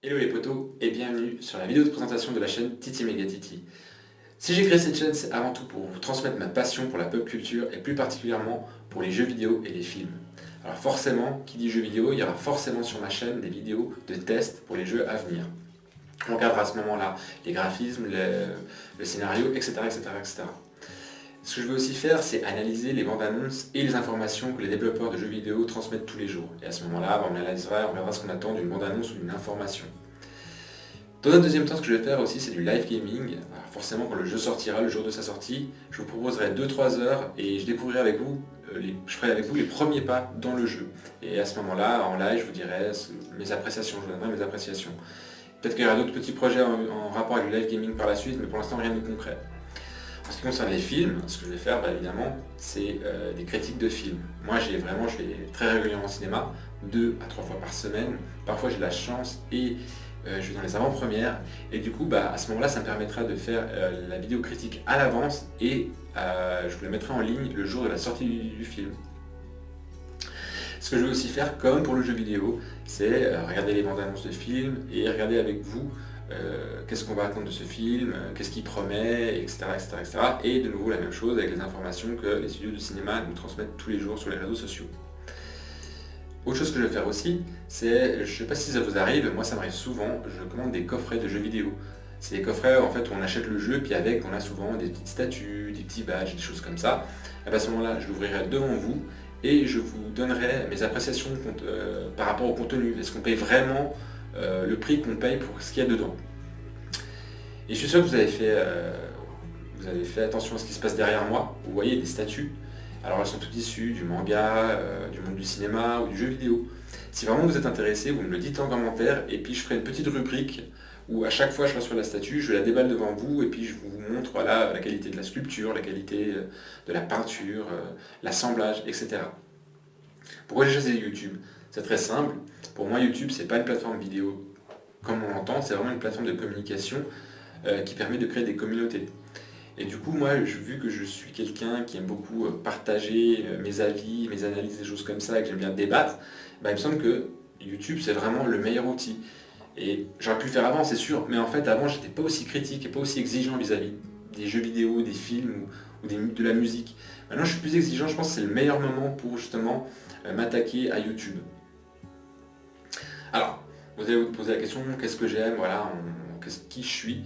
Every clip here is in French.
Hello les potos et bienvenue sur la vidéo de présentation de la chaîne Titi Mega Titi. Si j'ai créé cette chaîne, c'est avant tout pour vous transmettre ma passion pour la pop culture et plus particulièrement pour les jeux vidéo et les films. Alors forcément, qui dit jeux vidéo, il y aura forcément sur ma chaîne des vidéos de tests pour les jeux à venir. On regardera à ce moment-là les graphismes, le scénario, etc., etc., etc. Ce que je veux aussi faire, c'est analyser les bandes annonces et les informations que les développeurs de jeux vidéo transmettent tous les jours. Et à ce moment-là, on analysera, on verra ce qu'on attend d'une bande annonce ou d'une information. Dans un deuxième temps, ce que je vais faire aussi, c'est du live gaming. Alors forcément, quand le jeu sortira, le jour de sa sortie, je vous proposerai 2-3 heures et je découvrirai avec vous, je ferai avec vous les premiers pas dans le jeu. Et à ce moment-là, en live, je vous dirai mes appréciations, je vous donnerai mes appréciations. Peut-être qu'il y aura d'autres petits projets en rapport avec le live gaming par la suite, mais pour l'instant, rien de concret. En ce qui concerne les films, ce que je vais faire, évidemment, c'est des critiques de films. Moi, je vais très régulièrement au cinéma, 2 à 3 fois par semaine. Parfois, j'ai de la chance et je vais dans les avant-premières. Et du coup, à ce moment-là, ça me permettra de faire la vidéo critique à l'avance et je vous la mettrai en ligne le jour de la sortie du film. Ce que je vais aussi faire, comme pour le jeu vidéo, c'est regarder les bandes annonces de films et regarder avec vous qu'est-ce qu'on va attendre de ce film, qu'est-ce qu'il promet, etc., etc., etc. Et de nouveau la même chose avec les informations que les studios de cinéma nous transmettent tous les jours sur les réseaux sociaux. Autre chose que je vais faire aussi, c'est, je ne sais pas si ça vous arrive, moi ça m'arrive souvent, je commande des coffrets de jeux vidéo. C'est des coffrets en fait où on achète le jeu, puis avec on a souvent des petites statues, des petits badges, des choses comme ça. Et à ce moment-là, je l'ouvrirai devant vous et je vous donnerai mes appréciations par rapport au contenu. Est-ce qu'on paye vraiment le prix qu'on paye pour ce qu'il y a dedans? Et je suis sûr que vous avez fait attention à ce qui se passe derrière moi. Vous voyez des statues. Alors elles sont toutes issues du manga, du monde du cinéma ou du jeu vidéo. Si vraiment vous êtes intéressé, vous me le dites en commentaire et puis je ferai une petite rubrique où à chaque fois je reçois la statue, je la déballe devant vous et puis je vous montre voilà, la qualité de la sculpture, la qualité de la peinture, l'assemblage, etc. Pourquoi j'ai choisi YouTube? C'est très simple. Pour moi, YouTube, c'est pas une plateforme vidéo comme on l'entend, c'est vraiment une plateforme de communication qui permet de créer des communautés. Et du coup, moi, vu que je suis quelqu'un qui aime beaucoup partager mes avis, mes analyses, des choses comme ça, et que j'aime bien débattre, il me semble que YouTube, c'est vraiment le meilleur outil. Et j'aurais pu le faire avant, c'est sûr, mais en fait, avant, j'étais pas aussi critique et pas aussi exigeant vis-à-vis des jeux vidéo, des films ou de la musique. Maintenant, je suis plus exigeant, je pense que c'est le meilleur moment pour justement m'attaquer à YouTube. Alors, vous allez vous poser la question, qu'est-ce que j'aime, voilà, qui je suis.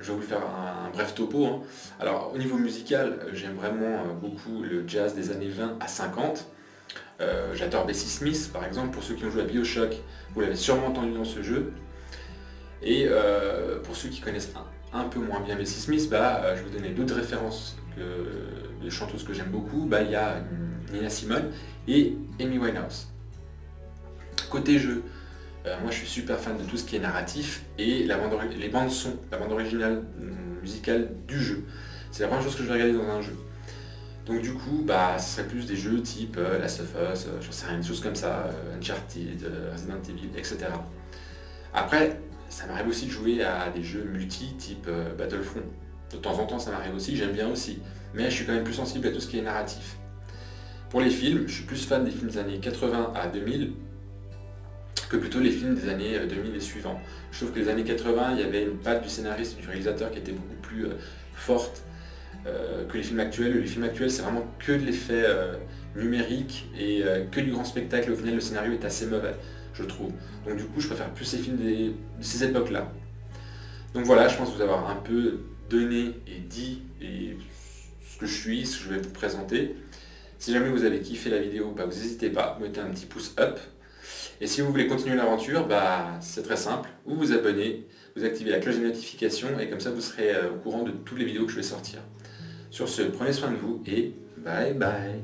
Je vais vous faire un bref topo. Hein. Alors, au niveau musical, j'aime vraiment beaucoup le jazz des années 20 à 50. J'adore Bessie Smith, par exemple, pour ceux qui ont joué à BioShock, vous l'avez sûrement entendu dans ce jeu. Et pour ceux qui connaissent un peu moins bien Bessie Smith, je vais vous donner d'autres références de chanteuses que j'aime beaucoup. Il y a Nina Simone et Amy Winehouse. Côté jeu, moi je suis super fan de tout ce qui est narratif et les bandes son, la bande originale musicale du jeu. C'est la première chose que je vais regarder dans un jeu. Donc du coup, ce serait plus des jeux type Last of Us, j'en sais rien, des choses comme ça, Uncharted, Resident Evil, etc. Après, ça m'arrive aussi de jouer à des jeux multi type Battlefront. De temps en temps ça m'arrive aussi, j'aime bien aussi. Mais je suis quand même plus sensible à tout ce qui est narratif. Pour les films, je suis plus fan des films des années 80 à 2000 que plutôt les films des années 2000 et suivants. Je trouve que les années 80, il y avait une patte du scénariste et du réalisateur qui était beaucoup plus forte que les films actuels. Les films actuels, c'est vraiment que de l'effet numérique et que du grand spectacle. Au final, le scénario est assez mauvais, je trouve. Donc du coup, je préfère plus ces films de ces époques-là. Donc voilà, je pense vous avoir un peu donné et dit ce que je suis, ce que je vais vous présenter. Si jamais vous avez kiffé la vidéo, vous n'hésitez pas, vous mettez un petit pouce up. Et si vous voulez continuer l'aventure, c'est très simple, vous vous abonnez, vous activez la cloche de notification et comme ça vous serez au courant de toutes les vidéos que je vais sortir. Sur ce, prenez soin de vous et bye bye.